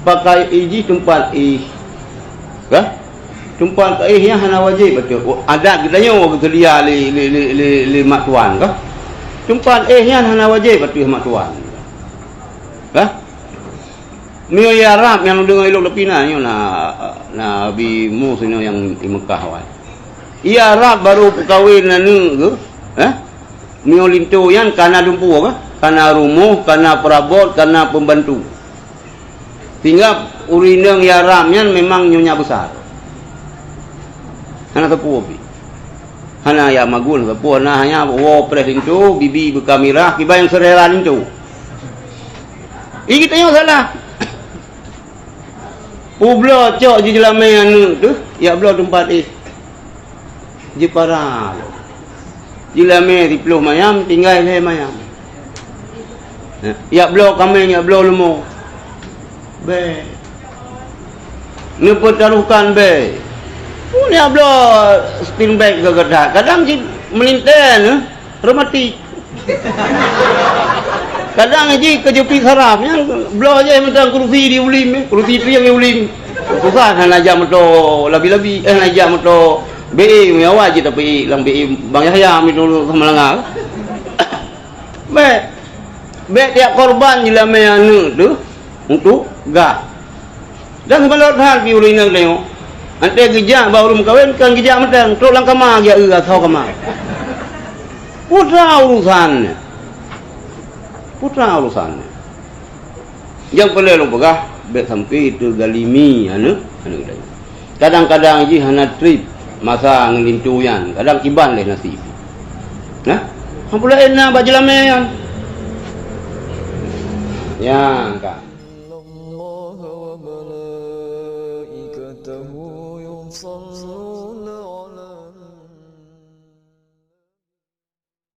pakai iji tempat kah? Tempat yang hana wajib betul. Ada kita nyo dia li mak tuan kah? Tempat yang hana wajib betul mak tuan. Kah? Mio ya Arab yang dengar elok lepina nyo na bi mu sino yang di Mekah wan. Ia Arab baru perkahwin anu ke? Mio lintu yang kana dumpu kah? Kana rumuh, kana perabot, kana pembantu. Sehingga urineng ya Arabnya memang nyonya besar. Hana tepu bi. Hana ya magun tepu na hanya wo pres itu bibi berkamera kiba yang sereran itu. Iki tanya salah. Ublo cok di jelame anu tu, ya blo tempat Ji para. Jelame di peluh mayam tinggal le mayam. Ya blo kami ya blo lemo. Be. Ni pertaruhkan be. Punya blo spin back ke gedak. Kadang ji melinten romantik. Kadang ji kejepi sarapnya blo aja mentang kursi di ulim, kursi priang di ulim. Susah nak jam to labi-labi nak jam to BE mewa ji tapi lang BE Bang Yahya itu sama lengar. Be tiap korban jilame anu tu untuk gah. Dan sebelum hal di ulinang tengok. Ante gejak baru kawin kan gejak mentang tok lang kamar dia kau kamar. Putra urusannya. Yang perlu pegah bet sampai itu galimi anu dah. Kadang-kadang ji hana trip masa ngelintuyan, kadang kiban leh nasib. Nah, hampura enak bajlamean. Ya, kan. يصلون